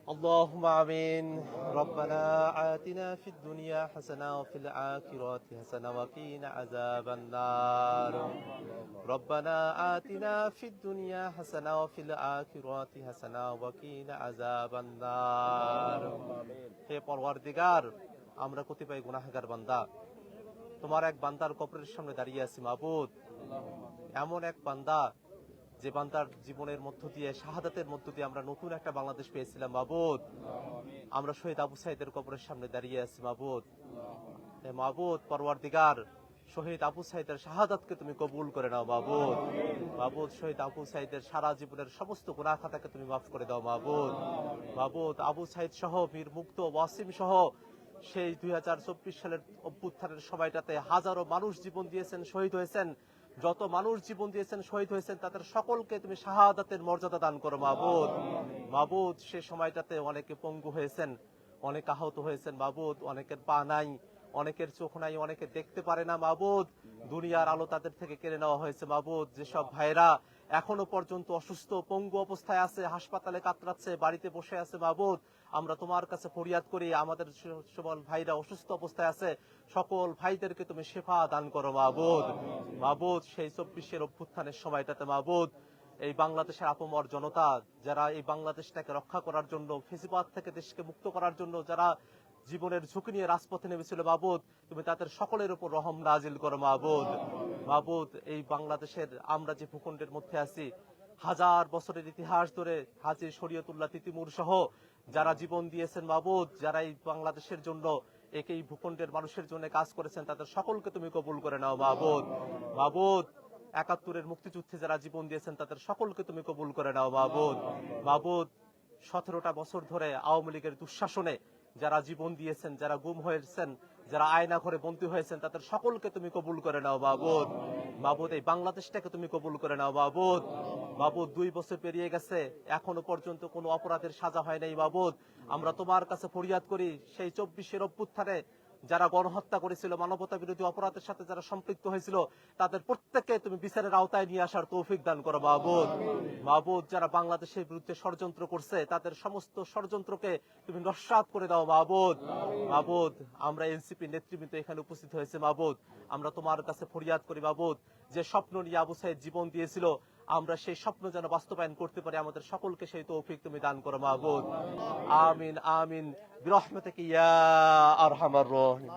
اللهم آمين. ربنا آتنا في الدنيا حسنة وفي الآخرة حسنة وقنا عذاب النار. ربنا آتنا في الدنيا حسنة وفي الآخرة حسنة وقنا عذاب النار. হে পরওয়ারদিগার, আমরা কতিপয় গুনাহগার বান্দা, তোমার এক বান্দার কবরের সামনে দাঁড়িয়ে আছি মাবুদ। এমন এক বান্দা যে বান্দার জীবনের মধ্য দিয়ে, শাহাদাতের মধ্য দিয়ে আমরা নতুন একটা বাংলাদেশ পেয়েছিলাম মাবুদ। আমরা শহীদ আবু সাইদের কবরের সামনে দাঁড়িয়ে আছি মাবুদ। হে মাবুদ পরওয়ারদিগার, শহীদ আবু সাইদের শাহাদাতকে তুমি কবুল করে নাও মাবুদ। মাবুদ, শহীদ আবু সাইদের সারা জীবনের সমস্ত গুনাহ খাতাকে তুমি মাফ করে দাও মাবুদ। মাবুদ, আবু সাইদ সহ বীর মুক্ত ওয়াসিম সহ সেই 2024 সালের অভ্যুত্থানের সময়টাতে হাজারো মানুষ জীবন দিয়েছেন, শহীদ হয়েছেন। যত মানুষ জীবন দিয়েছেন, শহীদ হয়েছেন, তাদের সকলকে তুমি শাহাদাতের মর্যাদা দান করো মাবুদ। মাবুদ, সে সময়টাতে অনেকে পঙ্গু হয়েছেন, অনেক আহত হয়েছেন মাবুদ, অনেকের পা নাই, অনেকের চোখ নাই, অনেকে দেখতে পারে না মাবুদ। দুনিয়ার আলো তাদের থেকে কেড়ে নেওয়া হয়েছে মাবুদ। যেসব ভাইরা এখনো পর্যন্ত অসুস্থ পঙ্গু অবস্থায় আছে, হাসপাতালে কাতরাচ্ছে, বাড়িতে বসে আছে মাবুদ, আমরা তোমার কাছে ফরিয়াদ করি, আমাদের সকল ভাইরা অসুস্থ অবস্থায় আছে, সকল ভাইদেরকে তুমি শেফা দান করো মাবুদ। মাবুদ, সেই 24-এর অভ্যুত্থানের সময়টাতে মাবুদ, এই বাংলাদেশের আপমর জনতা যারা এই বাংলাদেশটাকে রক্ষা করার জন্য, ফেসিবাদ থেকে দেশকে মুক্ত করার জন্য যারা জীবনের ঝুঁকি নিয়ে রাজপথে নেমেছিল মাবুদ, তুমি তাদের সকলের উপর রহম নাজিল করো মাবুদ। মাবুদ, এই বাংলাদেশের আমরা যে ভূখণ্ডের মধ্যে আছি, হাজার বছরের ইতিহাস ধরে হাজী শরীয়তুল্লাহ তিতিমুর সহ যারা জীবন দিয়েছেন মাবুদ, যারা এই বাংলাদেশের জন্য, এই ভূখণ্ডের মানুষের জন্য কাজ করেছেন, তাদের সকলকে তুমি কবুল করে নাও মাবুদ। মাবুদ, 71-এর মুক্তিযুদ্ধে যারা জীবন দিয়েছেন, তাদের সকলকে তুমি কবুল করে নাও মাবুদ। মাবুদ, 17টা বছর ধরে আওয়ামী লীগের দুঃশাসনে যারা জীবন দিয়েছেন, যারা গুম হয়েছেন, যারা আয়না ঘরে বন্দী হয়েছেন, তাদের সকলকে তুমি কবুল করে নাও মাবুদ। মাবুদ, এই বাংলাদেশটাকে তুমি কবুল করে নাও মাবুদ। মাবুদ, 2 বছর পেরিয়ে গেছে, এখনো পর্যন্ত কোনো অপরাধের সাজা হয় নাই মাবুদ। আমরা তোমার কাছে ফরিয়াদ করি, সেই 24-এর অভ্যুত্থানে যারা গণহত্যা করেছিল, মানবতা বিরোধী অপরাধের সাথে যারা সম্পৃক্ত হয়েছিল, তাদের প্রত্যেককে তুমি বিচারের আওতায় নিয়ে আসার তৌফিক দান করো মাবুদ। মাবুদ, যারা বাংলাদেশের বিরুদ্ধে ষড়যন্ত্র করছে, তাদের সমস্ত ষড়যন্ত্রকে তুমি নস্যাৎ করে দাও মাবুদ। মাবুদ, আমরা এনসিপি নেতৃবৃন্দ এখানে উপস্থিত হয়েছে মাবুদ, আমরা তোমার কাছে ফরিয়াদ করি মাবুদ, যে স্বপ্ন নিয়ে আবু সাইদ জীবন দিয়েছিল, আমরা সেই স্বপ্ন যেন বাস্তবায়ন করতে পারি, আমাদের সকলকে সেই তৌফিক তুমি দান করো মাবুদ। আমিন আমিন বিরহমাতিকা ইয়া আরহামার রাহিমিন।